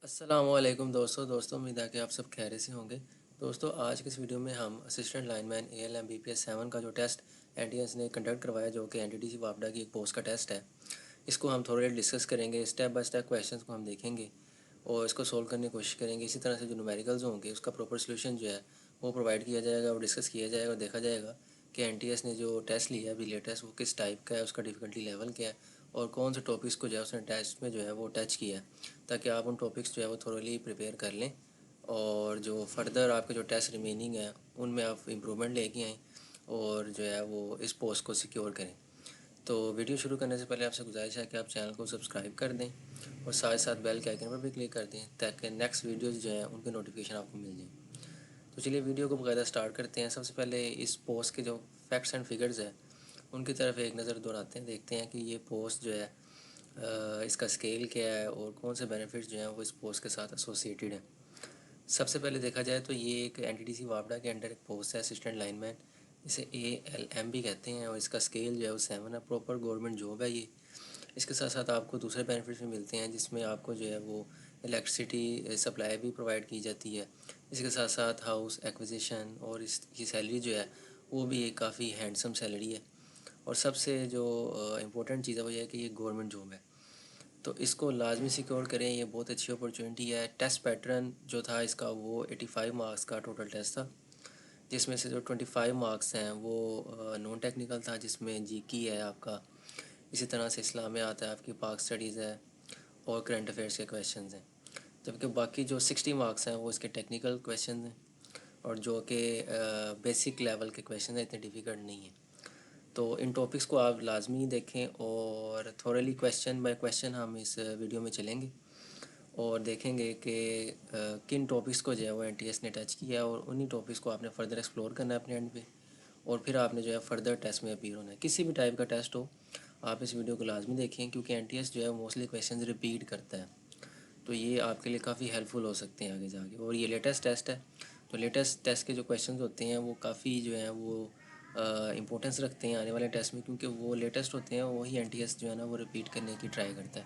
अस्सलामुअलैकुम दोस्तों उम्मीद है कि आप सब खैरियत से होंगे। दोस्तों आज के इस वीडियो में हम असिस्टेंट लाइनमैन ALM BPS 7 का जो टेस्ट NTS ने कंडक्ट करवाया जो कि NTTC वापडा की एक पोस्ट का टेस्ट है, इसको हम थोड़ी देर डिस्कस करेंगे। स्टेप बाय स्टेप क्वेश्चंस को हम देखेंगे और इसको सोल्व करने की कोशिश करेंगे। इसी तरह से जो न्यूमेरिकल्स होंगे उसका प्रॉपर सोल्यूशन जो है वो प्रोवाइड किया जाएगा और डिस्कस किया जाएगा और देखा जाएगा कि NTS ने जो टेस्ट लिया है अभी लेटेस्ट वो किस टाइप का है, उसका डिफ़िकल्टी लेवल क्या है और कौन से टॉपिक्स को जो है उसने टेस्ट में जो है वो टच किया है, ताकि आप उन टॉपिक्स जो है वो थोरोली प्रिपेयर कर लें और जो फर्दर आपके जो टेस्ट रिमेनिंग है उनमें आप इम्प्रूवमेंट लेके आएँ और जो है वो इस पोस्ट को सिक्योर करें। तो वीडियो शुरू करने से पहले आपसे गुजारिश है कि आप चैनल को सब्सक्राइब कर दें और साथ साथ बेल के आइकन पर भी क्लिक कर दें ताकि नेक्स्ट वीडियोज़ जो हैं उनके नोटिफिकेशन आपको मिल जाए। तो चलिए वीडियो को बाकायदा स्टार्ट करते हैं। सबसे पहले इस पोस्ट के जो फैक्ट्स एंड फिगर्स है उनकी तरफ एक नज़र दौड़ाते हैं, देखते हैं कि ये पोस्ट जो है इसका स्केल क्या है और कौन से बेनिफिट्स जो हैं वो इस पोस्ट के साथ एसोसिएटेड हैं। सबसे पहले देखा जाए तो ये एक NTTC वापडा के अंडर एक पोस्ट है असिस्टेंट लाइनमैन, इसे ALM भी कहते हैं और इसका स्केल जो है वो 7 है। प्रॉपर गवर्नमेंट जॉब है ये। इसके साथ साथ आपको दूसरे बेनिफिट्स भी मिलते हैं जिसमें आपको जो है वो इलेक्ट्रिसिटी सप्लाई भी प्रोवाइड की जाती है। इसके साथ साथ हाउस एक्विजिशन और इसकी सैलरी जो है वो भी एक काफ़ी हैंडसम सैलरी है। और सबसे जो इम्पोर्टेंट चीज़ है वो ये है कि ये गवर्नमेंट जॉब है, तो इसको लाजमी सिक्योर करें। ये बहुत अच्छी अपॉर्चुनिटी है। टेस्ट पैटर्न जो था इसका वो 85 मार्क्स का टोटल टेस्ट था, जिसमें से जो 25 मार्क्स हैं वो नॉन टेक्निकल था जिसमें जीके है आपका। इसी तरह से इस्लामियात है, आपकी पाक स्टडीज़ है और करंट अफेयर्स के क्वेश्चंस हैं। जबकि बाकी जो 60 मार्क्स हैं वो इसके टेक्निकल क्वेश्चन हैं और जो कि बेसिक लेवल के क्वेश्चन हैं, इतने डिफ़िकल्ट नहीं हैं। तो इन टॉपिक्स को आप लाजमी देखें और थोरली क्वेश्चन बाय क्वेश्चन हम इस वीडियो में चलेंगे और देखेंगे कि किन टॉपिक्स को जो है वो NTS ने टच किया है और उन्हीं टॉपिक्स को आपने फ़र्दर एक्सप्लोर करना है अपने एंड पे और फिर आपने जो है फ़र्दर टेस्ट में अपीयर होना है। किसी भी टाइप का टेस्ट हो आप इस वीडियो को लाजमी देखें क्योंकि NTS जो है मोस्टली क्वेश्चन रिपीट करता है, तो ये आपके लिए काफ़ी हेल्पफुल हो सकते हैं आगे जाके। और ये लेटेस्ट टेस्ट है, तो लेटेस्ट टेस्ट के जो क्वेश्चंस होते हैं वो काफ़ी जो है वो इम्पोर्टेंस रखते हैं आने वाले टेस्ट में, क्योंकि वो लेटेस्ट होते हैं, वही NTS जो है ना वो रिपीट करने की ट्राई करता है।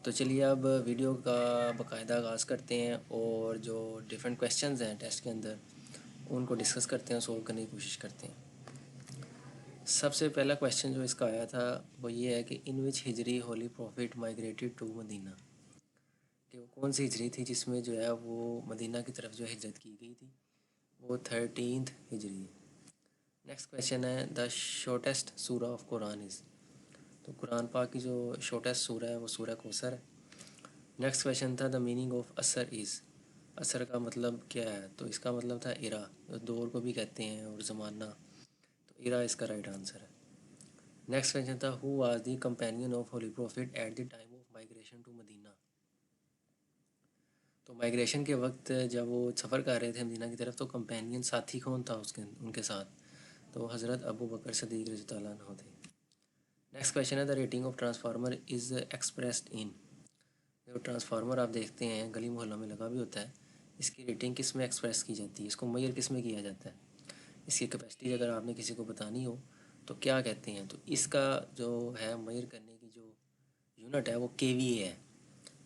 तो चलिए अब वीडियो का बाकायदा आगाज़ करते हैं और जो डिफरेंट क्वेश्चंस हैं टेस्ट के अंदर उनको डिस्कस करते हैं, सोल्व करने की कोशिश करते हैं। सबसे पहला क्वेश्चन जो इसका आया था वो ये है कि in which Hijri holy prophet migrated to Madina, कि वो कौन सी हिजरी थी जिसमें जो है वो मदीना की तरफ जो हिजरत की गई थी। वो 13th हिजरी है। नेक्स्ट क्वेश्चन है द शॉर्टेस्ट सूरा ऑफ कुरान इज़, तो कुरान पाक की जो शॉर्टेस्ट सूरा है वो सूरा कौसर है। नेक्स्ट क्वेश्चन था द मीनिंग ऑफ असर इज़, असर का मतलब क्या है, तो इसका मतलब था इरा, जो दौर को भी कहते हैं और ज़माना, तो इरा इसका राइट आंसर है। नेक्स्ट क्वेश्चन था who was the companion of holy prophet at the time of migration to Medina, तो माइग्रेशन के वक्त जब वो सफ़र कर रहे थे मदीना की तरफ तो कंपेनियन साथी कौन था उसके उनके साथ, तो हज़रत अबू बकर सदीक़ रज़ी अल्लाह अन्हु थे। नेक्स्ट क्वेश्चन है the rating of transformer is expressed in, जो ट्रांसफार्मर आप देखते हैं गली मोहल्लों में लगा भी होता है, इसकी रेटिंग किस में एक्सप्रेस की जाती है, इसको मेजर किस में किया जाता है, इसकी कैपेसिटी अगर आपने किसी को बतानी हो तो क्या कहते हैं, तो इसका जो है मेजर करने की जो यूनिट है वो KVA है।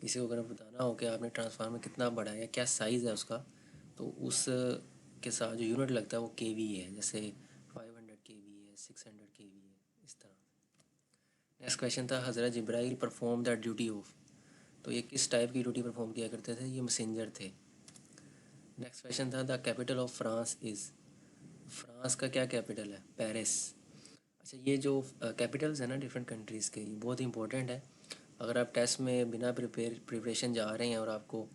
किसी को अगर बताना हो कि आपने ट्रांसफार्मर कितना बड़ा है या क्या साइज़ है उसका, तो उस के साथ जो यूनिट लगता है वो KVA है, जैसे 500 KVA, 600 KVA, इस तरह। नेक्स्ट क्वेश्चन था हज़रत जिब्राइल परफॉर्म द ड्यूटी ऑफ, तो ये किस टाइप की ड्यूटी परफॉर्म किया करते थे, ये मैसेंजर थे। नेक्स्ट क्वेश्चन था the capital of France is, France का क्या कैपिटल है, पेरिस। अच्छा ये जो कैपिटल्स हैं ना डिफरेंट कंट्रीज़ के, ये बहुत इंपॉर्टेंट है। अगर आप टेस्ट में बिना प्रिपरेशन जा रहे हैं और आपको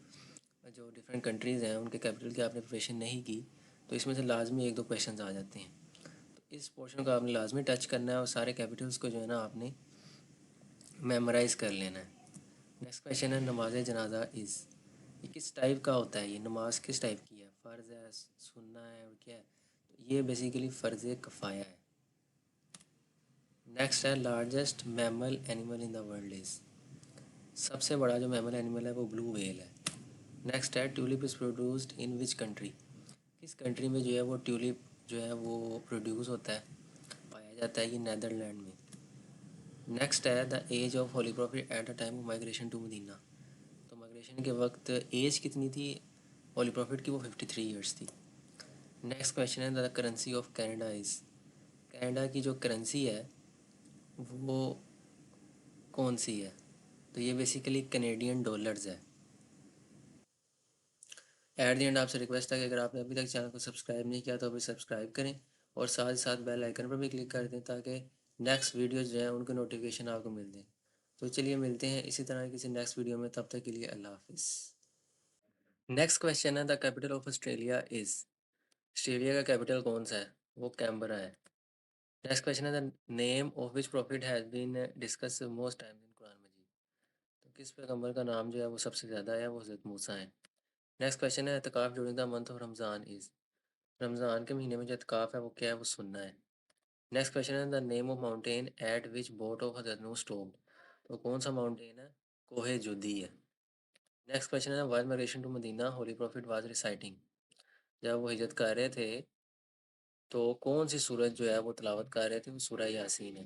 जो डिफरेंट कंट्रीज़ हैं उनके कैपिटल की आपने प्रिपरेशन नहीं की तो इसमें से लाजमी एक दो क्वेश्चन आ जाते हैं, तो इस पोर्शन को आपने लाजमी टच करना है और सारे कैपिटल्स को जो है ना आपने मेमोराइज़ कर लेना है। नेक्स्ट क्वेश्चन है नमाज जनाजा इज़, ये किस टाइप का होता है, ये नमाज किस टाइप की है, फ़र्ज़ है, सुन्ना है और क्या है, तो ये बेसिकली फ़र्ज़ कफ़ाया है। नेक्स्ट है largest mammal animal in the world is, सबसे बड़ा जो मैमल एनिमल है वो ब्लू व्हेल है। नेक्स्ट है tulip is produced in which country, किस कंट्री में जो है वो ट्यूलिप जो है वो प्रोड्यूस होता है, पाया जाता है, ये नैदरलैंड में। नेक्स्ट है the age of holy prophet at the time of migration to Medina, तो इनाग्रेशन के वक्त एज कितनी थी होली प्रॉफिट की? वो 53 ईयर्स थी। नेक्स्ट क्वेश्चन है the currency of Canada is, Canada की जो करेंसी है वो कौन सी है? तो ये बेसिकली कैनेडियन डॉलर्स है। एट द एंड आपसे रिक्वेस्ट है कि अगर आपने अभी तक चैनल को सब्सक्राइब नहीं किया तो अभी सब्सक्राइब करें और साथ ही साथ बेल आइकन पर भी क्लिक कर दें ताकि नेक्स्ट वीडियोज़ जो हैं उनके नोटिफिकेशन आपको मिल दें। तो चलिए मिलते हैं इसी तरह किसी नेक्स्ट वीडियो में, तब तक के लिए अल्लाह हाफिज़। नेक्स्ट क्वेश्चन है the capital of Australia is, Australia का कैपिटल कौन सा है? वो कैम्बरा है। नेक्स्ट क्वेश्चन है the name of which prophet has been discuss most time in Quran Majeed, तो किस पैगम्बर का नाम जो है वो सबसे ज़्यादा है? वो हज़रत मूसा है। नेक्स्ट क्वेश्चन है एतकाफ़ during the month of Ramzan is, Ramzan के महीने में जो एतकाफ़ है वो क्या है? वो सुन्ना है। नेक्स्ट क्वेश्चन है the name of mountain eight which boat of हज़रत नूह स्टॉप्ड, तो कौन सा माउंटेन है? कोहे जुदी है। नेक्स्ट क्वेश्चन है while migration to Medina holy prophet was reciting, जब वो हिजरत कर रहे थे तो कौन सी सूरत जो है वो तिलावत कर रहे थे? वो सूरह यासीन है।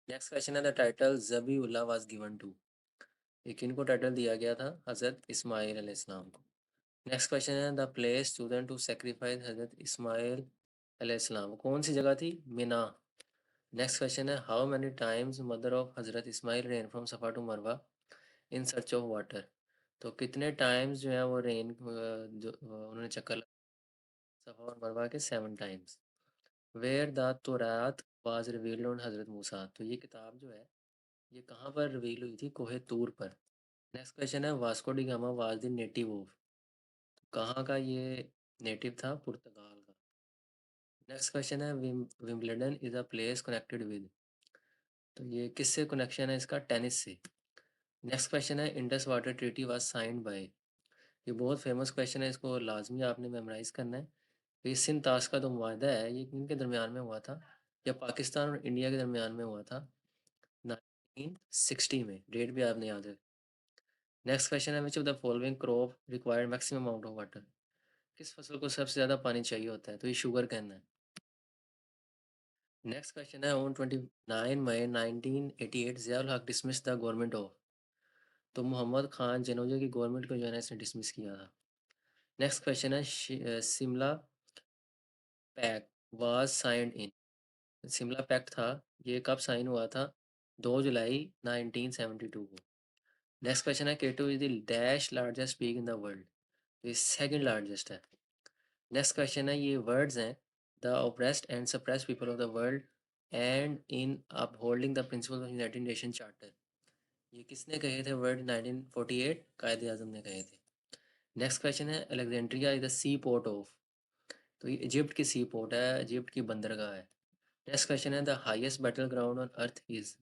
नेक्स्ट क्वेश्चन है the title Zabiullah was given to, ये किन को टाइटल दिया गया था? हज़रत इस्माईल अलैहिस्सलाम को। नेक्स्ट क्वेश्चन है the place chosen to sacrifice हज़रत इस्माईल अलैहिस्सलाम, कौन सी जगह थी? मिना। नेक्स्ट क्वेश्चन है how many times mother of हज़रत इस्माईल ran from Safa to Marwa in search of water, तो कितने टाइम्स जो है वो रेन जो उन्होंने चक्कर सफ़ा और मरवा के? 7 times. Where the Taurat was revealed on हज़रत मूसा, तो ये किताब जो है ये कहाँ पर रिवील हुई थी? कोहे तूर पर। नेक्स्ट क्वेश्चन है Vasco D gamma was the native of, कहाँ का ये नेटिव था? पुर्तगाल का। नेक्स्ट क्वेश्चन है Wimbledon is a place connected with, तो ये किससे कनेक्शन है इसका? टेनिस से। नेक्स्ट क्वेश्चन है Indus water treaty was signed by, ये बहुत फेमस क्वेश्चन है, इसको लाजमी आपने मेमोराइज करना है। तो ये सिंध ताश का जो मुआहदा है ये किनके दरमियान में हुआ था? या पाकिस्तान और इंडिया के दरमियान में हुआ था 1960 में, डेट भी आपने याद रखी। नेक्स्ट क्वेश्चन है which of the following crop required maximum amount of water, किस फसल को सबसे ज़्यादा पानी चाहिए होता है? तो ये शुगर कैन है। नेक्स्ट क्वेश्चन है ऑन 29 मई 1988 ज़ियाउल हक डिसमिस द गवर्नमेंट ऑफ, तो मोहम्मद खान जनोजा की गवर्नमेंट को जो है ना इसने डिसमिस किया था। नेक्स्ट क्वेश्चन है Shimla pact was signed in, Shimla pact था ये कब साइन हुआ था? 2 जुलाई 1972 को। नेक्स्ट क्वेश्चन है K two is the dash largest peak in the world, ये सेकंड लार्जेस्ट है। नेक्स्ट क्वेश्चन है ये वर्ड्स हैं the oppressed and suppressed people of the world and in upholding the principles of United Nation charter, ये किसने कहे थे word? 1948 कायद आजम ने कहे थे। नेक्स्ट क्वेश्चन है Alexandria is the sea port of, तो ये इजिप्ट की सी पोर्ट है, इजिप्ट की बंदरगाह है। नेक्स्ट क्वेश्चन है the highest battle ground on earth is,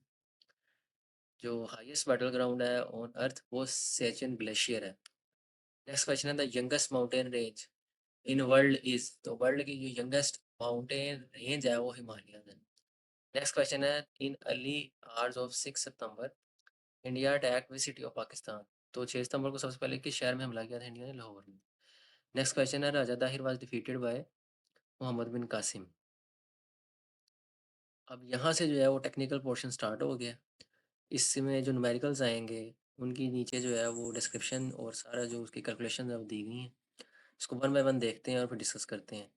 जो हाईएस्ट बैटल ग्राउंड है ऑन अर्थ वो सेचन ग्लेशियर है। नेक्स्ट क्वेश्चन है the youngest mountain range in world is, तो वर्ल्ड की जो यंगेस्ट माउंटेन रेंज है वो हिमालय है। नेक्स्ट क्वेश्चन है in early hours of 6 September India attack with city of Pakistan, तो 6 सितंबर को सबसे पहले किस शहर में हमला किया था इंडिया ने? लाहौर में। नेक्स्ट क्वेश्चन है Raja Dahir was defeated by Mohammad bin Qasim. अब यहाँ से जो है वो टेक्निकल पोर्शन स्टार्ट हो गया, इसमें जो न्यूमेरिकल्स आएंगे उनकी नीचे जो है वो डिस्क्रिप्शन और सारा जो उसकी कैलकुलेशन है वो दी गई हैं। इसको वन बाय वन देखते हैं और फिर डिस्कस करते हैं।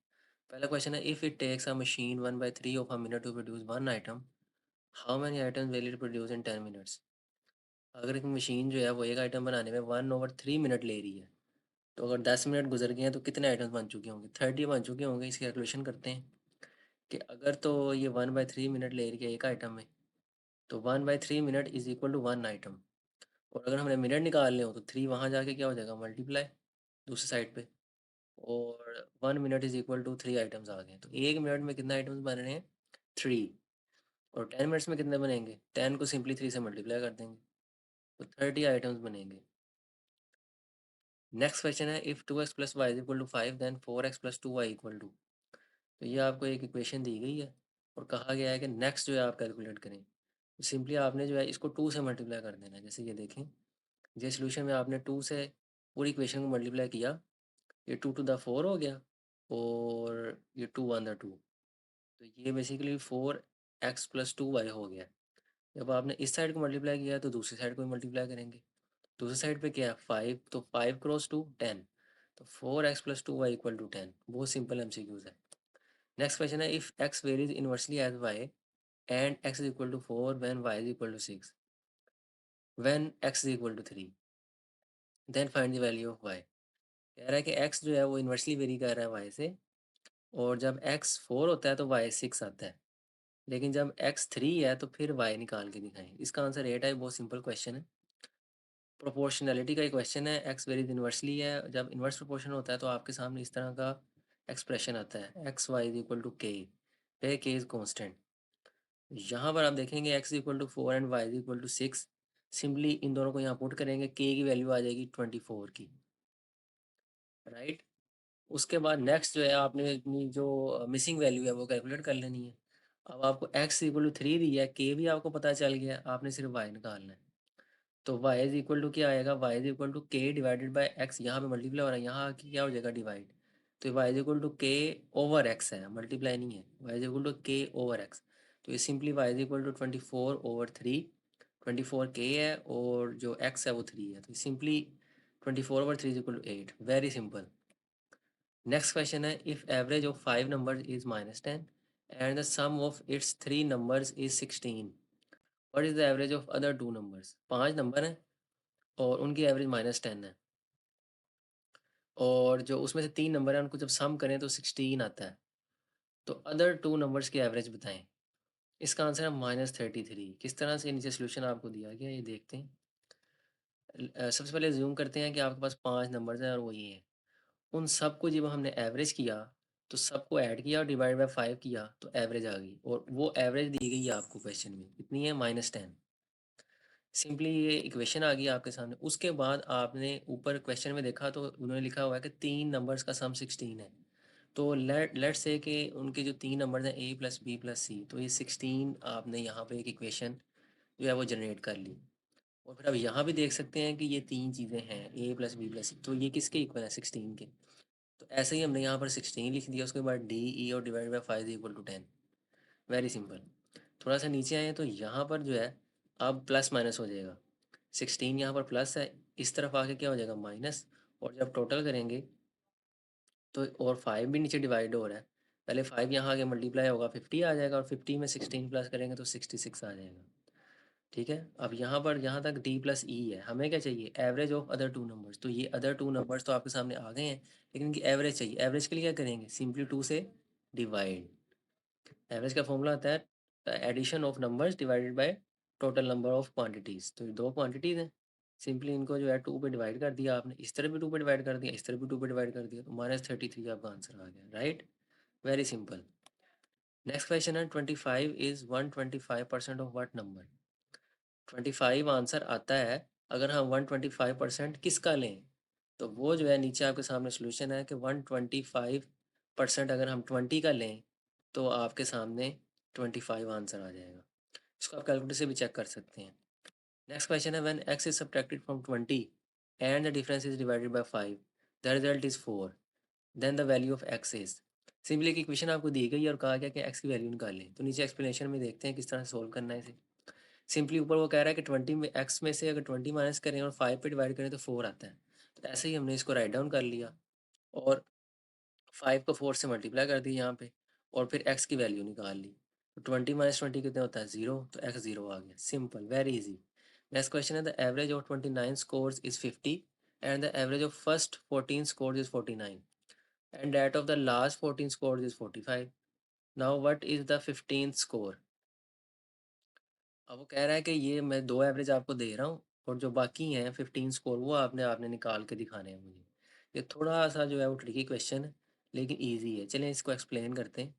पहला क्वेश्चन है if it takes a machine 1/3 of a minute to produce one item, how many items will it produce in 10 minutes, अगर एक मशीन जो है वो एक आइटम बनाने में 1/3 मिनट ले रही है तो अगर 10 मिनट गुजर गए हैं तो कितने आइटम्स बन चुके होंगे? 30 बन चुके होंगे। इसकी कैलकुलेशन करते हैं कि अगर तो ये 1/3 मिनट ले रही है एक आइटम में, तो 1/3 minute is equal to one item, और अगर हमने मिनट निकालने हो तो 3 वहाँ जाके क्या हो जाएगा? मल्टीप्लाई दूसरी साइड पे, और 1 minute is equal to 3 items आ गए। तो 1 मिनट में कितने आइटम्स बन रहे हैं? 3। और 10 मिनट्स में कितने बनेंगे? 10 को सिंपली 3 से मल्टीप्लाई कर देंगे तो 30 आइटम्स बनेंगे। नेक्स्ट क्वेश्चन है if 2x plus y is equal to 5 then 4x plus 2y equal to, तो ये आपको एक इक्वेशन दी गई है और कहा गया है कि नेक्स्ट जो है आप कैलकुलेट करें। तो सिंपली आपने जो है इसको 2 से मल्टीप्लाई कर देना है। जैसे ये देखें, ये सोल्यूशन में आपने 2 से पूरी इक्वेशन को मल्टीप्लाई किया, ये 2 to the 4 हो गया और ये 2 1 the 2, तो ये बेसिकली 4x प्लस 2y हो गया। जब आपने इस साइड को मल्टीप्लाई किया तो दूसरी साइड को भी मल्टीप्लाई करेंगे, दूसरी साइड पे क्या है 5, तो 5 क्रॉस 2 10, तो 4x plus 2y equal to 10। बहुत सिंपल एमसीक्यूज है। नेक्स्ट क्वेश्चन है if x varies inversely as y and x is equal to 4 when y is equal to 6 when x is equal to 3 then find the value of y। कह रहा है कि x जो है वो inversely very कर रहा है y से, और जब x 4 होता है तो y 6 आता है, लेकिन जब x 3 है तो फिर y निकाल के दिखाएं। इसका आंसर 8 है। बहुत सिंपल क्वेश्चन है, प्रोपोर्शनैलिटी का एक क्वेश्चन है। एक्स वेरीज इन्वर्सली है, जब इन्वर्स प्रोपोर्शन होता है तो आपके सामने इस तरह का एक्सप्रेशन आता है x y is equal to k, पे के इज कॉन्स्टेंट। यहाँ पर आप देखेंगे x equal to 4 and y is equal to 6। Simply इन दोनों को यहाँ पुट करेंगे, के की वैल्यू आ जाएगी 24 की, राइट। उसके बाद नेक्स्ट जो है आपने अपनी जो मिसिंग वैल्यू है वो कैलकुलेट कर लेनी है। अब आपको एक्स इक्वल टू 3 दिया है, के भी आपको पता चल गया, आपने सिर्फ वाई निकालना है। तो y इज इक्वल टू क्या आएगा, y इज इक्वल टू के डिवाइडेड बाई एक्स। यहाँ पे मल्टीप्लाई हो रहा है, यहाँ आके क्या हो जाएगा डिवाइड। तो y is equal to K over X है, मल्टीप्लाई नहीं है। y is equal to K over X, तो ये simply y is equal to 24/3। 24 के है और जो x है वो 3 है, तो simply 24/3 is equal to 8। Very simple. Next question है if average of 5 numbers is -10 and the sum of its 3 numbers is 16, what is the average of other 2 numbers. 5 number हैं और उनकी एवरेज -10 है, और जो उसमें से 3 नंबर हैं उनको जब सम करें तो 16 आता है। तो अदर 2 नंबर्स की एवरेज बताएं। इसका आंसर है -33। किस तरह से नीचे सोल्यूशन आपको दिया गया ये देखते हैं। सबसे पहले ज्यूम करते हैं कि आपके पास 5 नंबर्स हैं और वो ये हैं। उन सबको जब हमने एवरेज किया तो सबको ऐड किया और डिवाइड बाय 5 किया तो एवरेज आ गई, और वो एवरेज दी गई है आपको क्वेश्चन में कितनी है, -10। सिंपली ये इक्वेशन आ गई आपके सामने। उसके बाद आपने ऊपर क्वेश्चन में देखा तो उन्होंने लिखा हुआ है कि 3 नंबर्स का सम 16 है। तो लेट्स से कि उनके जो 3 नंबर्स हैं a प्लस बी प्लस सी, तो ये 16 आपने यहाँ पे एक इक्वेशन जो है वो जनरेट कर ली। और फिर अब यहाँ भी देख सकते हैं कि ये 3 चीज़ें हैं a प्लस बी प्लस सी, तो ये किसके इक्वल है, 16 के। तो ऐसे ही हमने यहाँ पर 16 लिख दिया, उसके बाद d e और divide by 5 equal to 10। Very simple. थोड़ा सा नीचे आए तो यहाँ पर जो है अब प्लस माइनस हो जाएगा। 16 यहाँ पर प्लस है, इस तरफ आके क्या हो जाएगा माइनस, और जब टोटल करेंगे तो और 5 भी नीचे डिवाइड हो रहा है। पहले 5 यहाँ आगे मल्टीप्लाई होगा 50 आ जाएगा, और 50 में 16 प्लस करेंगे तो 66 आ जाएगा। ठीक है, अब यहाँ पर यहाँ तक d प्लस ई है। हमें क्या चाहिए, एवरेज ऑफ अदर 2 नंबर्स। तो ये अदर 2 नंबर्स तो आपके सामने आ गए हैं, लेकिन इनकी एवरेज चाहिए। एवरेज के लिए क्या करेंगे, सिंपली 2 से डिवाइड। एवरेज का फॉर्मूला आता है addition of numbers divided by total number of quantities. तो ये 2 क्वांटिटीज़ हैं, सिंपली इनको जो है 2 पे डिवाइड कर दिया आपने। इस तरफ भी 2 पे डिवाइड कर दिया, इस तरफ भी 2 पे डिवाइड कर दिया, तो -33 आपका आंसर आ गया, right. Very simple. Next question है 25 is 125% of what number. 25 answer आता है अगर हम 125% किसका लें। तो वो जो है नीचे आपके सामने सोल्यूशन है कि 125% अगर हम 20 का लें तो आपके सामने 25 आंसर आ जाएगा। इसको आप कैलकुलेटर से भी चेक कर सकते हैं। नेक्स्ट क्वेश्चन है when x is subtracted from 20 and the difference is divided by 5 the result is 4 then the value of x is. Simply एक इक्वेशन आपको दी गई और कहा गया कि x की वैल्यू निकालें। तो नीचे एक्सप्लेनेशन में देखते हैं किस तरह से सोल्व करना है इसे। सिंपली ऊपर वो कह रहा है कि 20 में x में से अगर 20 माइनस करें और 5 पे डिवाइड करें तो 4 आता है। तो ऐसे ही हमने इसको राइट डाउन कर लिया और 5 को 4 से मल्टीप्लाई कर दी यहाँ पे, और फिर x की वैल्यू निकाल ली। तो 20 - 20 कितने होता है, 0। तो x 0 आ गया। Simple, very easy. Next question है the average of 29 scores is 50 and the average of first 14 scores is 49 and that of the last 14 scores is 45। Now what is the 15th score. अब वो कह रहा है कि ये मैं 2 एवरेज आपको दे रहा हूँ और जो बाकी हैं 15 स्कोर वो आपने आपने निकाल के दिखाने हैं मुझे। ये थोड़ा सा जो है वो ट्रिकी क्वेश्चन है, लेकिन ईजी है। चलें इसको एक्सप्लेन करते हैं।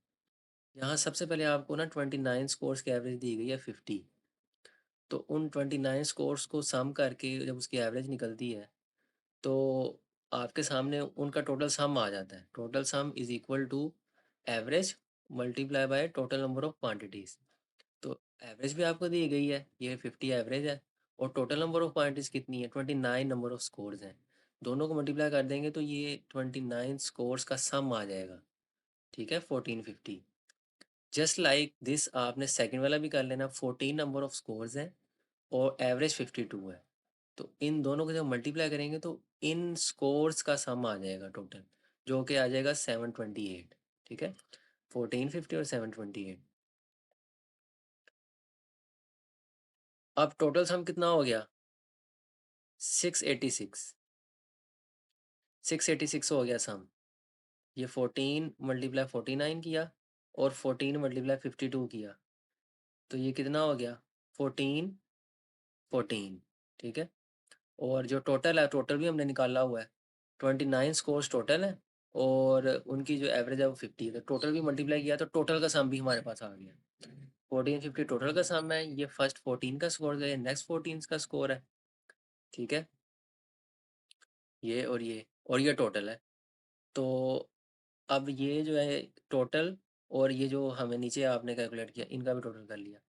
यहाँ सबसे पहले आपको ना 29 स्कोर्स की एवरेज दी गई है 50। तो उन 29 स्कोर्स को सम करके जब उसकी एवरेज निकलती है तो आपके सामने उनका टोटल सम आ जाता है। Total sum is equal to average multiply by total number of quantities. तो एवरेज भी आपको दी गई है, ये 50 एवरेज है, और टोटल नंबर ऑफ क्वांटिटीज़ कितनी है, 29 नंबर ऑफ स्कोर्स हैं। दोनों को मल्टीप्लाई कर देंगे तो ये 29 स्कोर्स का सम आ जाएगा। ठीक है, 1450। जस्ट लाइक दिस आपने सेकंड वाला भी कर लेना। 14 नंबर ऑफ स्कोर्स हैं और एवरेज 52 है। तो इन दोनों को जब मल्टीप्लाई करेंगे तो इन स्कोर्स का सम आ जाएगा टोटल, जो कि आ जाएगा 728। ठीक है, 1450 और 728। अब टोटल सम कितना हो गया? 686। 686 हो गया सम। ये 14 मल्टीप्लाई 49 किया और 14 मल्टीप्लाई 52 किया, तो ये कितना हो गया? 14 14। ठीक है, और जो टोटल है, टोटल भी हमने निकाला हुआ है, 29 स्कोर्स टोटल है और उनकी जो एवरेज है वो 50 है। तो टोटल भी मल्टीप्लाई किया तो टोटल का सम भी हमारे पास आ गया। 1450 टोटल का सम है, ये फर्स्ट 14 का स्कोर है, नेक्स्ट 14 का स्कोर है। ठीक है, ये और ये टोटल है। तो अब ये जो है टोटल, और ये जो हमें नीचे आपने कैलकुलेट किया, इनका भी टोटल कर लिया।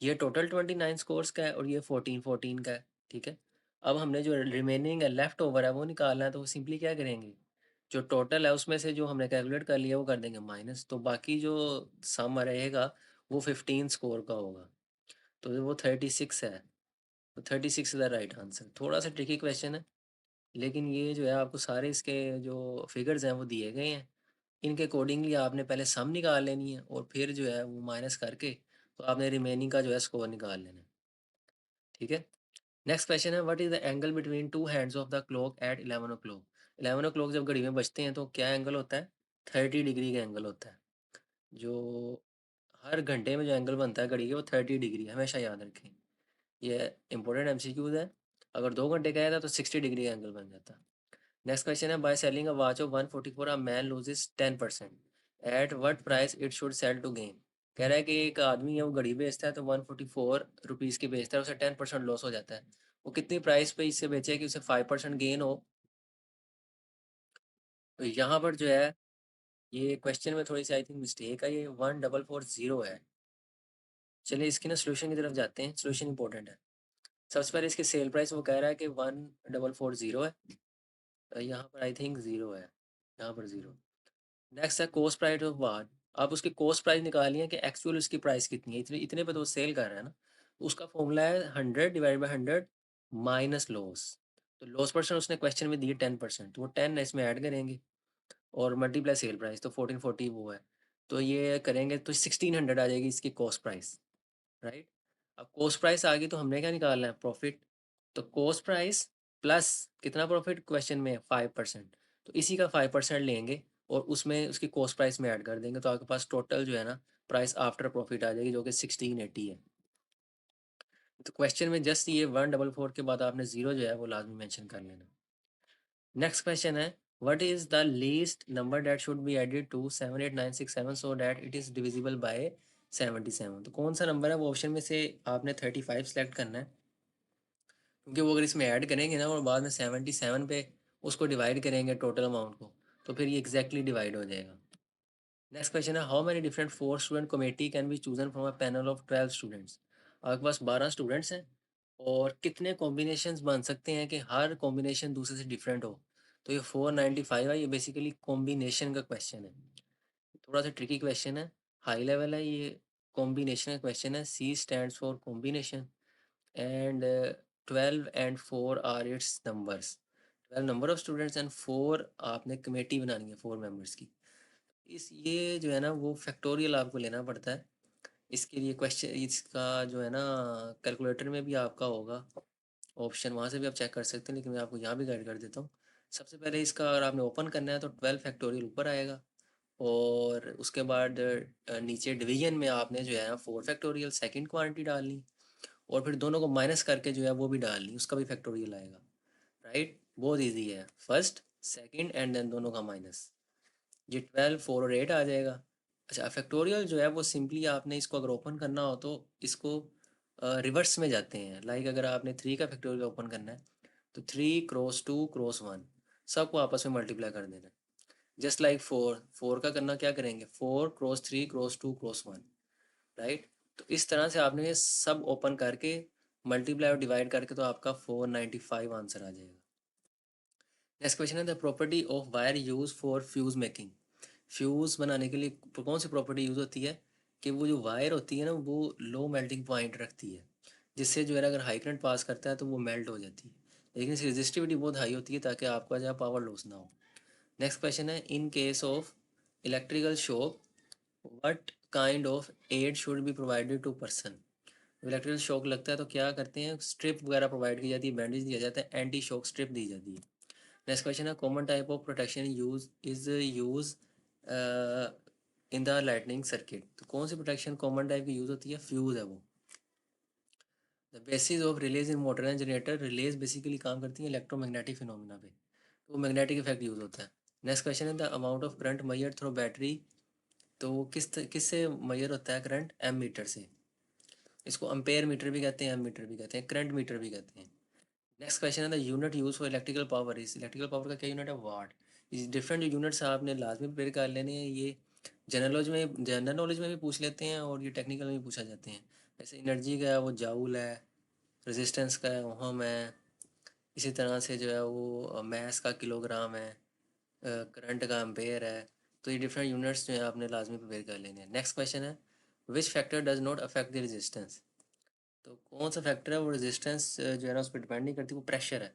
ये टोटल 29 स्कोर्स का है और ये 14 14 का है। ठीक है, अब हमने जो रिमेनिंग है, लेफ्ट ओवर है, वो निकालना है। तो सिंपली क्या करेंगे, जो टोटल है उसमें से जो हमने कैलकुलेट कर लिया वो कर देंगे माइनस, तो बाकी जो सम रहेगा वो 15 स्कोर का होगा, तो वो 36 है। तो 36 इज द राइट आंसर। थोड़ा सा ट्रिकी क्वेश्चन है, लेकिन ये जो है आपको सारे इसके जो फिगर्स हैं वो दिए गए हैं, इनके अकॉर्डिंगली आपने पहले सम निकाल लेनी है और फिर जो है वो माइनस करके तो आपने रिमेनिंग का जो है स्कोर निकाल लेना है। ठीक है, नेक्स्ट क्वेश्चन है, what is the angle between two hands of the clock at 11 o'clock. 11 o'clock जब घड़ी में बजते हैं तो क्या एंगल होता है? 30 डिग्री का एंगल होता है। जो हर घंटे में जो एंगल बनता है घड़ी के, वो 30 डिग्री, हमेशा याद रखें। ये इंपॉर्टेंट एमसीक्यूज है। अगर 2 घंटे का है तो 60 डिग्री का एंगल बन जाता है। नेक्स्ट क्वेश्चन है, by selling a watch of 144 a man loses 10%, at what price it should sell to gain. कह रहा है कि एक आदमी है, वो घड़ी बेचता है तो 144 रुपीज़ की बेचता है, उसे 10% लॉस हो जाता है। वो कितनी प्राइस पे इसे बेचे कि उसे 5% गेन हो? तो यहाँ पर जो है, ये क्वेश्चन में थोड़ी सी आई थिंक मिस्टेक है, ये 1440 है। चलिए इसकी ना सोल्यूशन की तरफ जाते हैं, सोल्यूशन इंपॉर्टेंट है। सबसे पहले इसकी सेल प्राइस वो कह रहा है कि 1440 है, यहाँ पर आई थिंक ज़ीरो है, यहाँ पर ज़ीरो। नेक्स्ट है कॉस्ट प्राइस ऑफ वाट। आप उसकी कॉस्ट प्राइस निकालिए कि एक्चुअल उसकी प्राइस कितनी है, इतने इतने पे तो वो सेल कर रहा है ना। तो उसका फॉर्मूला है 100 डिवाइड बाई 100 माइनस लॉस। तो लॉस परसेंट उसने क्वेश्चन में दिए 10%, तो वो 10 इसमें ऐड करेंगे और मल्टीप्लाई सेल प्राइस, तो 1440 वो है। तो ये करेंगे तो 1600 आ जाएगी इसकी कॉस्ट प्राइस, राइट। अब कॉस्ट प्राइस आ गई तो हमने क्या निकालना है? प्रॉफिट। तो कॉस्ट प्राइस प्लस कितना प्रॉफिट क्वेश्चन में? 5%। तो इसी का 5% लेंगे और उसमें उसकी कॉस्ट प्राइस में ऐड कर देंगे, तो आपके पास टोटल जो है ना प्राइस आफ्टर प्रॉफिट आ जाएगी, जो कि 1680 है। तो क्वेश्चन में जस्ट ये 144 के बाद आपने जीरो जो है वो लाजमी मेंशन कर लेना। नेक्स्ट क्वेश्चन है, what is the least number that should be added to 78967 so that it is divisible by 77। तो कौन सा नंबर है वो? ऑप्शन में से आपने 35 सेलेक्ट करना है, क्योंकि वो अगर इसमें ऐड करेंगे ना और बाद में 77 पे उसको डिवाइड करेंगे टोटल अमाउंट को, तो फिर ये एग्जैक्टली डिवाइड हो जाएगा। नेक्स्ट क्वेश्चन है, how many different 4 student committee can be chosen from a panel of 12 students. आपके पास 12 स्टूडेंट्स हैं और कितने कॉम्बिनेशंस बन सकते हैं कि हर कॉम्बिनेशन दूसरे से डिफरेंट हो? तो ये 495 है, ये बेसिकली कॉम्बिनेशन का क्वेश्चन है। थोड़ा सा ट्रिकी क्वेश्चन है, हाई लेवल है ये। कॉम्बिनेशन का क्वेश्चन है, C stands for combination and 12 and 4 are its numbers. 12 number of students and 4 आपने कमेटी बनानी है 4 मेंबर्स की। इस ये जो है ना वो फैक्टोरियल आपको लेना पड़ता है इसके लिए। क्वेश्चन इसका जो है ना कैलकुलेटर में भी आपका होगा ऑप्शन, वहाँ से भी आप चेक कर सकते हैं, लेकिन मैं आपको यहाँ भी गाइड कर देता हूँ। सबसे पहले इसका अगर आपने ओपन करना है तो 12 फैक्टोरियल ऊपर आएगा, और उसके बाद नीचे डिवीजन में आपने जो है ना 4 फैक्टोरियल सेकंड क्वांटिटी डालनी, और फिर दोनों को माइनस करके जो है वो भी डालनी, उसका भी फैक्टोरियल आएगा, राइट। बहुत इजी है, फर्स्ट सेकंड एंड देन दोनों का माइनस। ये 12 4 और 8 आ जाएगा। अच्छा, फैक्टोरियल जो है वो सिंपली आपने इसको अगर ओपन करना हो तो इसको रिवर्स में जाते हैं। लाइक अगर आपने 3 का फैक्टोरियल ओपन करना है तो 3 क्रॉस 2 क्रॉस 1 सबको आपस में मल्टीप्लाई कर देना है। जस्ट लाइक 4 4 का करना क्या करेंगे? 4 क्रॉस 3 क्रॉस 2 क्रॉस 1, राइट। तो इस तरह से आपने ये सब ओपन करके मल्टीप्लाई और डिवाइड करके तो आपका 495 आंसर आ जाएगा। नेक्स्ट क्वेश्चन है, the property of wire use for fuse making. Fuse बनाने के लिए कौन सी प्रॉपर्टी यूज होती है? कि वो जो वायर होती है ना वो लो मेल्टिंग पॉइंट रखती है, जिससे जो है अगर हाई करंट पास करता है तो वो मेल्ट हो जाती है। लेकिन इसकी रजिस्टिविटी बहुत हाई होती है ताकि आपका जो है पावर लॉस ना हो। नेक्स्ट क्वेश्चन है, in case of electrical shock what kind of aid should be provided to person. Electrical shock लगता है तो क्या करते हैं, स्ट्रिप वगैरह प्रोवाइड की जाती है, बैंडेज दिया जाता है, एंटी शॉक स्ट्रिप दी जाती है। नेक्स्ट क्वेश्चन है, common type of protection use in the lightning circuit. तो कौन सी प्रोटेक्शन कॉमन टाइप की यूज़ होती है, फ्यूज़ है वो। The basis of release in motor and generator, release basically काम करती है इलेक्ट्रोमैग्नेटिक फिनोमिना पे, तो मैग्नेटिक इफेक्ट यूज़ होता है। नेक्स्ट क्वेश्चन है, the amount of current measured through battery. तो वो किससे मेजर होता है करंट, एम मीटर से। इसको अम्पेयर मीटर भी कहते हैं, एम मीटर भी कहते हैं, करंट मीटर भी कहते हैं। नेक्स्ट क्वेश्चन है, the unit use for electrical power is. Electrical power का क्या यूनिट है, वाट। इस डिफरेंट जो यूनिट्स आपने लाजमी प्रिपेयर कर लेने हैं, ये जनरल नॉलेज में भी पूछ लेते हैं और ये टेक्निकल में भी पूछा जाते हैं। जैसे एनर्जी का है वो जाऊल है, रेजिस्टेंस का है ओहम है, इसी तरह से जो है वो मैस का किलोग्राम है, करंट का एम्पेयर है। तो ये डिफरेंट यूनिट्स जो है आपने लाजमी प्रिपेयर कर लेने हैं। नेक्स्ट क्वेश्चन है, which factor does not affect the resistance. तो कौन सा फैक्टर है वो रेजिस्टेंस जो है ना उस पर डिपेंड नहीं करती, वो प्रेशर है।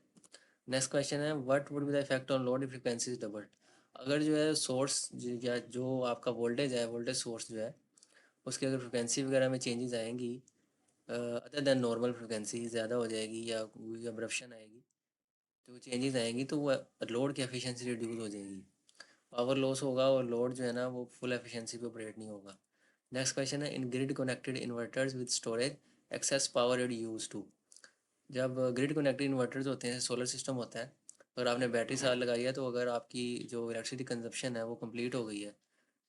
नेक्स्ट क्वेश्चन है, what would be the effect on load if frequency is doubled. अगर जो है सोर्स या जो आपका वोल्टेज है, वोल्टेज सोर्स जो है उसकी अगर फ्रिक्वेंसी वगैरह में चेंजेस आएंगी अदर देन नॉर्मल फ्रिक्वेंसी ज़्यादा हो जाएगी या कोई अब्रप्शन आएगी, तो चेंजेस आएंगी तो वो लोड की एफिशिएंसी रिड्यूस हो जाएगी, पावर लॉस होगा और लोड जो है ना वो फुल एफिशिएंसी पे ऑपरेट नहीं होगा। नेक्स्ट क्वेश्चन है, in grid connected inverters with storage excess power it use to. जब ग्रिड कनेक्टेड इन्वर्टर्स होते हैं, सोलर सिस्टम होता है, अगर आपने बैटरी साथ लगाई है तो अगर आपकी जो इलेक्ट्रिसिटी कंजप्शन है वो कंप्लीट हो गई है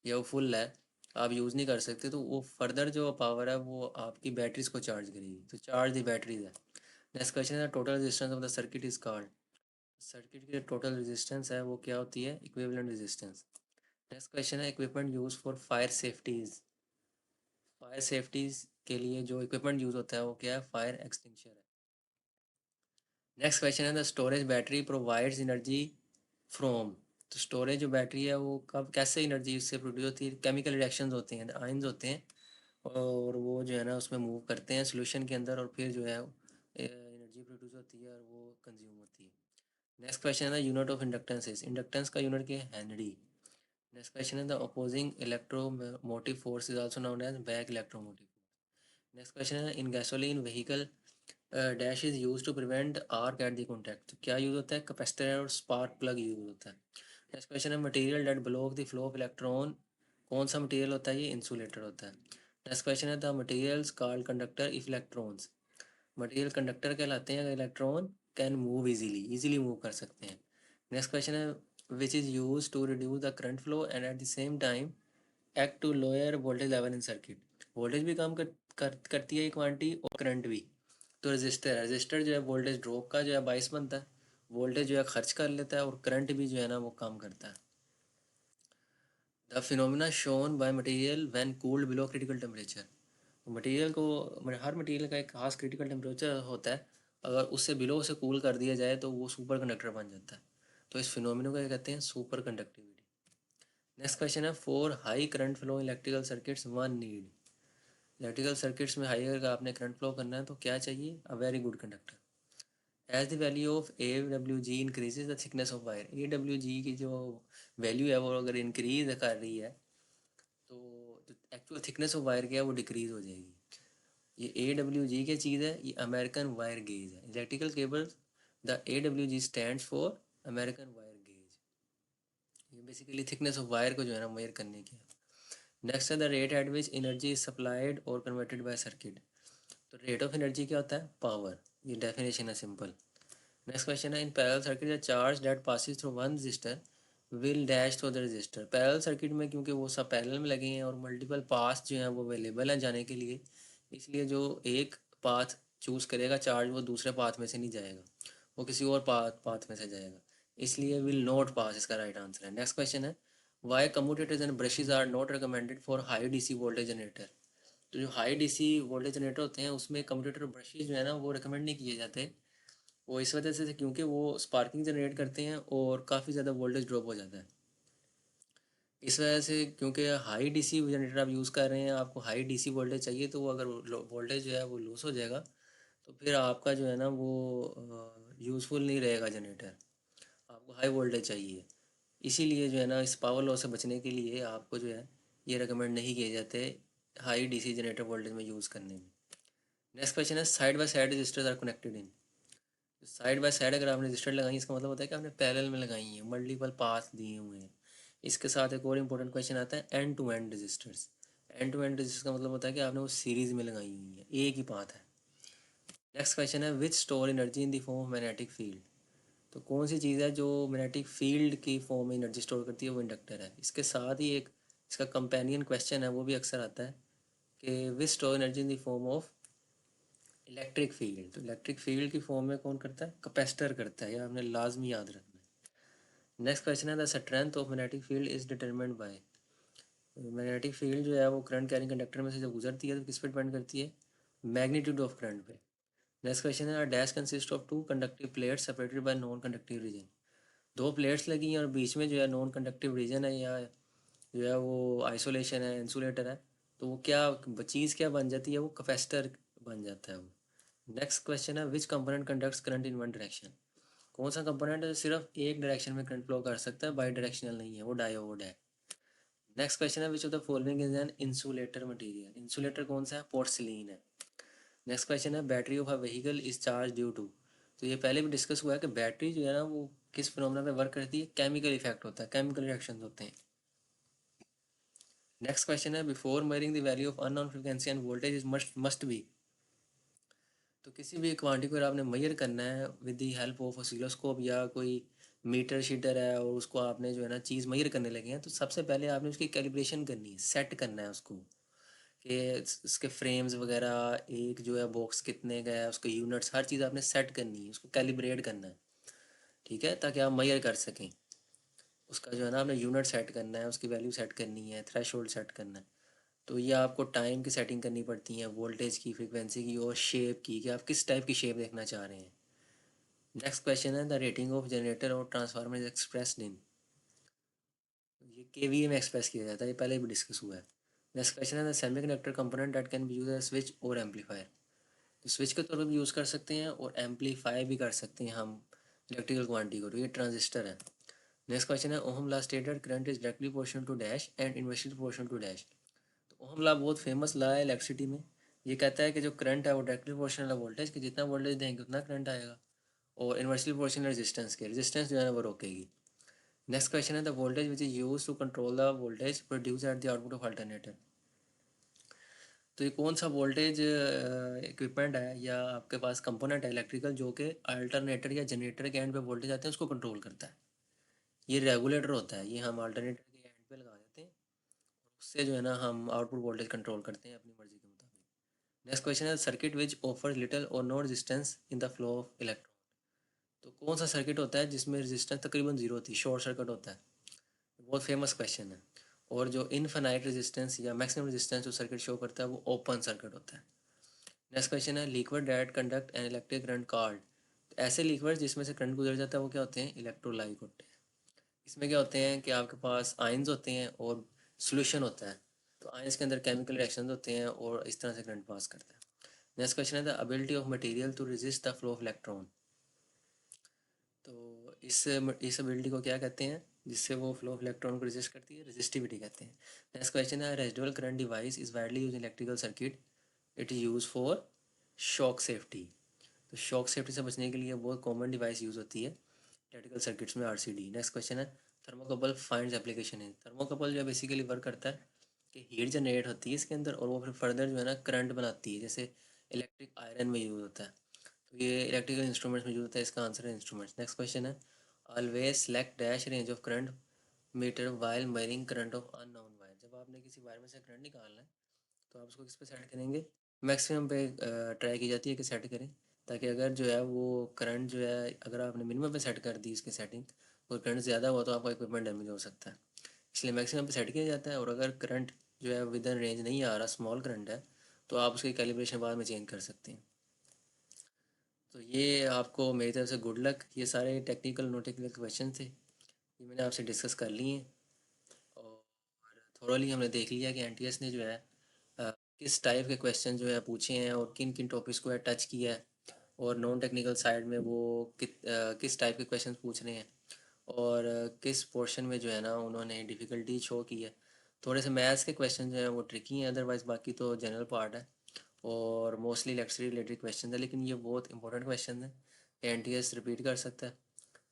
या वो फुल है, आप यूज़ नहीं कर सकते, तो वो फर्दर जो पावर है वो आपकी बैटरीज को चार्ज करेगी, तो चार्ज दी बैटरीज है। नेक्स्ट क्वेश्चन है, total resistance of the circuit is called. Circuit की टोटल रेजिस्टेंस है वो क्या होती है, इक्विवेलेंट रेजिस्टेंस। नेक्स्ट क्वेश्चन है, equipment use for fire safeties. Fire safeties के लिए जो इक्विपमेंट यूज होता है वो क्या है, फायर एक्सटिंक्शर है। नेक्स्ट क्वेश्चन है, the storage battery provides energy from. तो स्टोरेज जो बैटरी है वो कब कैसे एनर्जी उससे प्रोड्यूस होती है, केमिकल रिएक्शंस होते हैं, आयंस होते हैं और वो जो है ना उसमें मूव करते हैं सोल्यूशन के अंदर और फिर जो है एनर्जी प्रोड्यूस होती है और वो कंज्यूम होती है। नेक्स्ट क्वेश्चन है, unit of inductance is. Inductance का यूनिट क्या है, हेनरी। नेक्स्ट क्वेश्चन है, the opposing electromotive force is also known as back electromotive. Next question है, in gasoline vehicle dash is use to prevent arc at the contact. तो क्या use होता है, capacitor और स्पार्क प्लग यूज होता है। Next question है, material that block the flow of electron. कौन सा मटेरियल होता है, ये इंसुलेटर होता है। नेक्स्ट क्वेश्चन है, the materials called conductor if electrons. Material conductor कहलाते हैं अगर electron can move easily, easily move कर सकते हैं। नेक्स्ट क्वेश्चन है, which is use to reduce the current flow and at the same time act to lower voltage level in circuit. Voltage भी काम करती है ये क्वांटिटी और करंट भी। तो रजिस्टर जो है वोल्टेज ड्रॉप का जो है बाइस बनता है, वोल्टेज जो है खर्च कर लेता है और करंट भी जो है ना वो काम करता है। The phenomena shown by material when cooled below critical temperature. Material को हर मटेरियल का एक खास क्रिटिकल टेम्परेचर होता है, अगर उससे बिलो से कूल कर दिया जाए तो वो सुपर कंडक्टर बन जाता है। तो इस फिनोमिना को क्या कहते हैं, सुपर कंडक्टिविटी। नेक्स्ट क्वेश्चन है, for high current flow electrical circuits one need. Electrical circuits में हाई अगर आपने करंट फ्लो करना है तो क्या चाहिए, a very good conductor. As the value of A W G increases the thickness of wire. A W G की जो वैल्यू है वो अगर इंक्रीज कर रही है तो जो एक्चुअल थिकनेस ऑफ वायर क्या है वो डिक्रीज हो जाएगी। ये ए डब्ल्यू जी क्या चीज़ है, ये अमेरिकन वायर गेज है, electrical cable. The A W G stand for American wire gauge. ये बेसिकली थिकनेस ऑफ वायर को जो है ना मेजर करने की है। नेक्स्ट है, the rate at which energy is supplied और कन्वर्टेड बाय सर्किट। तो रेट ऑफ एनर्जी क्या होता है, पावर। ये डेफिनेशन है सिंपल। नेक्स्ट क्वेश्चन है, in parallel circuit the charge that passes through one register will dash through the register. Parallel circuit में क्योंकि वो सब पैरेलल में लगे हैं और मल्टीपल पाथ जो हैं वो अवेलेबल हैं जाने के लिए, इसलिए जो एक पाथ चूज़ करेगा चार्ज वो दूसरे पाथ में से नहीं जाएगा, वो किसी और पाथ में से जाएगा, इसलिए विल नॉट पास इसका राइट आंसर है। नेक्स्ट क्वेश्चन है, why commutators and brushes are not recommended for high DC voltage generator. तो जो हाई डीसी वोल्टेज जनरेटर होते हैं उसमें कम्यूटेटर ब्रशेज जो है ना वो रिकमेंड नहीं किए जाते, वो इस वजह से क्योंकि वो स्पार्किंग जनरेट करते हैं और काफ़ी ज़्यादा वोल्टेज ड्रॉप हो जाता है। इस वजह से क्योंकि हाई डीसी जनरेटर आप यूज़ कर रहे हैं, आपको हाई डीसी वोल्टेज चाहिए, तो वो अगर वोल्टेज जो है वो लॉस हो जाएगा तो फिर आपका जो है ना वो यूज़फुल नहीं रहेगा जनरेटर, आपको हाई वोल्टेज चाहिए। इसीलिए जो है ना, इस पावर लॉस से बचने के लिए आपको जो है ये रिकमेंड नहीं किए जाते हाई डीसी जनरेटर वोल्टेज में यूज़ करने में। नेक्स्ट क्वेश्चन है, side by side resistors are connected in. Side by side अगर आपने रजिस्टर लगाई, इसका मतलब होता है कि आपने पैरेलल में लगाई है, मल्टीपल पाथ दिए हुए हैं। इसके साथ एक और इम्पोर्टेंट क्वेश्चन आता है, end to end resistors. End to end resistor का मतलब होता है कि आपने वो सीरीज में लगाई हुई है, एक ही पाथ है। नेक्स्ट क्वेश्चन है, विच store energy in the form of magnetic field. तो कौन सी चीज़ है जो मैग्नेटिक फील्ड की फॉर्म में एनर्जी स्टोर करती है, वो इंडक्टर है। इसके साथ ही एक इसका कंपेनियन क्वेश्चन है, वो भी अक्सर आता है कि विच store energy in the form of electric field. तो इलेक्ट्रिक फील्ड की फॉर्म में कौन करता है, कैपेसिटर करता है, ये आपने लाजमी याद रखना है। नेक्स्ट क्वेश्चन है, the strength of magnetic field is determined bye. Magnetic field जो है वो करंट कैरिंग कंडक्टर में से जब गुजरती है तो किस पे डिपेंड करती है, मैग्नीट्यूड ऑफ करंट पे। नेक्स्ट क्वेश्चन है, dash consist of two conductive plates separated by non conductive region. दो प्लेट्स लगी हैं और बीच में जो है नॉन कंडक्टिव रीजन है, या जो है वो आइसोलेशन है, इंसुलेटर है। तो वो क्या चीज़ क्या बन जाती है, वो कैपेसिटर बन जाता है वो। नेक्स्ट क्वेश्चन है, विच component conducts current in one direction. कौन सा कंपोनेंट है जो सिर्फ एक डायरेक्शन में करंट फ्लो कर सकता है, बाई डायरेक्शनल नहीं है, वो डायोड है। नेक्स्ट क्वेश्चन है, which of the following is an insulator material. Insulator कौन सा है, पोर्सिलीन है। नेक्स्ट क्वेश्चन है, battery of a vehicle is charge due to. तो ये पहले भी डिस्कस हुआ है कि बैटरी जो है ना वो किस फिनोमेना पे वर्क करती है, केमिकल इफेक्ट होता है, केमिकल रिएक्शंस होते हैं। नेक्स्ट क्वेश्चन है, before measuring the value of unknown frequency end voltage is must be. तो किसी भी क्वांटिटी को अगर आपने मेजर करना है with the help of oscilloscope या कोई मीटर शीटर है, और उसको आपने जो है ना चीज़ मेजर करने लगे हैं, तो सबसे पहले आपने उसकी कैलिब्रेशन करनी है, सेट करना है उसको कि इसके फ्रेम्स वगैरह, एक जो है बॉक्स कितने का है, उसके यूनिट्स, हर चीज़ आपने सेट करनी है, उसको कैलिब्रेट करना है। ठीक है, ताकि आप मेजर कर सकें। उसका जो है ना आपने यूनिट सेट करना है, उसकी वैल्यू सेट करनी है, थ्रेशोल्ड सेट करना है। तो ये आपको टाइम की सेटिंग करनी पड़ती है, वोल्टेज की, फ्रीक्वेंसी की और शेप की, कि आप किस टाइप की शेप देखना चाह रहे हैं। नेक्स्ट क्वेश्चन है, द रेटिंग ऑफ जनरेटर और ट्रांसफार्मर इज एक्सप्रेस्ड इन। ये केवीए में एक्सप्रेस किया जाता है, ये पहले भी डिस्कस हुआ है। नेक्स्ट क्वेश्चन है, the semiconductor component that can be used as switch और एम्पलीफायर। तो स्विच के तौर पर भी यूज़ कर सकते हैं और एम्पलीफाई भी कर सकते हैं हम इलेक्ट्रिकल क्वांटिटी को। तो ये ट्रांजिस्टर है। नेक्स्ट क्वेश्चन है, ohm law stated current is directly proportional to dash and inversely proportional to dash. तो ओहम लॉ बहुत फेमस लॉ है इलेक्ट्रिसिटी में। ये कहता है कि जो करंट है वो डायरेक्टली प्रोपोर्शनल है वोल्टेज के, जितना वोल्टेज देंगे उतना करंट आएगा। और इनवर्सली प्रोपोर्शनल रेजिस्टेंस के, रेजिस्टेंस जो है ना वो रोकेगी। नेक्स्ट क्वेश्चन है, the voltage which is use to control the voltage produce at the output of alternator. तो ये कौन सा वोल्टेज इक्विपमेंट है या आपके पास कंपोनेंट है इलेक्ट्रिकल, जो कि अल्टरनेटर या जनरेटर के एंड पे वोल्टेज आते हैं उसको कंट्रोल करता है। ये रेगुलेटर होता है, ये हम अल्टरनेटर के एंड पे लगा देते हैं, उससे जो है ना हम आउटपुट वोल्टेज कंट्रोल करते हैं अपनी मर्जी के मुताबिक। नेक्स्ट क्वेश्चन है, circuit which offers little or no resistance in the flow of electron. तो कौन सा सर्किट होता है जिसमें रेजिस्टेंस तकरीबन जीरो होती है, शॉर्ट सर्किट होता है। बहुत फेमस क्वेश्चन है। और जो इनफाइनाइट रेजिस्टेंस या मैक्सिमम रेजिस्टेंस जो सर्किट शो करता है वो ओपन सर्किट होता है। नेक्स्ट क्वेश्चन है, liquid that conduct an electric current called. तो ऐसे लिक्विड जिसमें से करंट गुजर जाता है वो क्या होते हैं, इलेक्ट्रोलाइट होते हैं। इसमें क्या होते हैं कि आपके पास आयंस होते हैं और सोल्यूशन होता है। तो आयंस के अंदर केमिकल रिएक्शंस होते हैं और इस तरह से करंट पास करता है। नेक्स्ट क्वेश्चन है, the ability of material to resist the flow of electron. तो इस एबिलिटी को क्या कहते हैं, जिससे वो फ्लो ऑफ इलेक्ट्रॉन को रेजिस्ट करती है, रेजिस्टिविटी कहते हैं। नेक्स्ट क्वेश्चन है, residual current device is widely use in electrical circuit, it is use for shock safety. तो शॉक सेफ्टी से बचने के लिए बहुत कॉमन डिवाइस यूज़ होती है इलेक्ट्रिकल सर्किट्स में, आरसीडी। नेक्स्ट क्वेश्चन है, थर्मोकपल फाइंड्स एप्लीकेशन है। थर्मोकपल जो है बेसिकली वर्क करता है कि हीट जनरेट होती है इसके अंदर और वो फिर फर्दर जो है ना करंट बनाती है, जैसे इलेक्ट्रिक आयरन में यूज़ होता है। तो ये इलेक्ट्रिकल इंस्ट्रूमेंट्स में यूज़ होता है, इसका आंसर है इंस्ट्रूमेंट्स। नेक्स्ट क्वेश्चन है, always select dash range of current meter while measuring current of unknown wire. जब आपने किसी वायर में से करंट निकालना है तो आप उसको किस पे सेट करेंगे, मैक्सिमम पे ट्राई की जाती है कि सेट करें, ताकि अगर जो है वो करंट जो है अगर आपने मिनिमम पे सेट कर दी इसकी सेटिंग और करंट ज़्यादा हुआ तो आपका इक्विपमेंट डैमेज हो सकता है। इसलिए मैक्सिमम पे सेट किया जाता है, और अगर करंट जो है विद इन रेंज नहीं आ रहा, स्मॉल करंट है, तो आप उसकी कैलिब्रेशन बाद में चेंज कर सकते हैं। तो ये आपको मेरी तरफ से गुड लक। ये सारे टेक्निकल नोटिकल क्वेश्चन थे, ये मैंने आपसे डिस्कस कर लिए हैं। और थोरली हमने देख लिया कि एनटीएस ने जो है किस टाइप के क्वेश्चन जो है पूछे हैं और किन किन टॉपिक्स को है टच किया है। और नॉन टेक्निकल साइड में वो किस टाइप के क्वेश्चन पूछ रहे हैं और किस पोर्शन में जो है ना उन्होंने डिफ़िकल्टी शो की है। थोड़े से मैथ्स के क्वेश्चन जो हैं वो ट्रिकी हैं, अदरवाइज़ बाकी तो जनरल पार्ट है और मोस्टली लेक्चर से रिलेटेड क्वेश्चन है, लेकिन ये बहुत इंपॉर्टेंट क्वेश्चन है, एनटीएस रिपीट कर सकता है।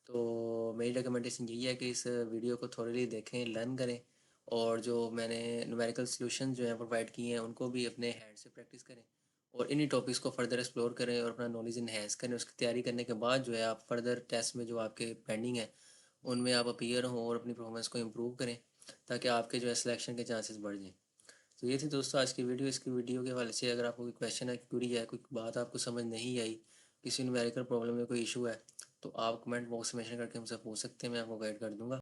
तो मेरी रिकमेंडेशन यही है कि इस वीडियो को थोड़ी देखें, लर्न करें और जो मैंने न्यूमेरिकल सॉल्यूशन जो हैं प्रोवाइड किए हैं उनको भी अपने हैंड से प्रैक्टिस करें और इन्हीं टॉपिक्स को फर्दर एक्सप्लोर करें और अपना नॉलेज इन्हेंस करें। उसकी तैयारी करने के बाद जो है आप फर्दर टेस्ट में जो आपके पेंडिंग है उनमें आप अपीयर हों और अपनी परफॉर्मेंस को इम्प्रूव करें ताकि आपके जो है सिलेक्शन के चांसेस बढ़ जाएँ। तो ये थी दोस्तों आज की वीडियो। इसकी वीडियो के हवाले से अगर आपको कोई क्वेश्चन है, क्यूरी है, कोई बात आपको समझ नहीं आई, किसी न्यूमेरिकल प्रॉब्लम में कोई इशू है, तो आप कमेंट बॉक्स में मेंशन करके हमसे पूछ सकते हैं, मैं आपको गाइड कर दूंगा।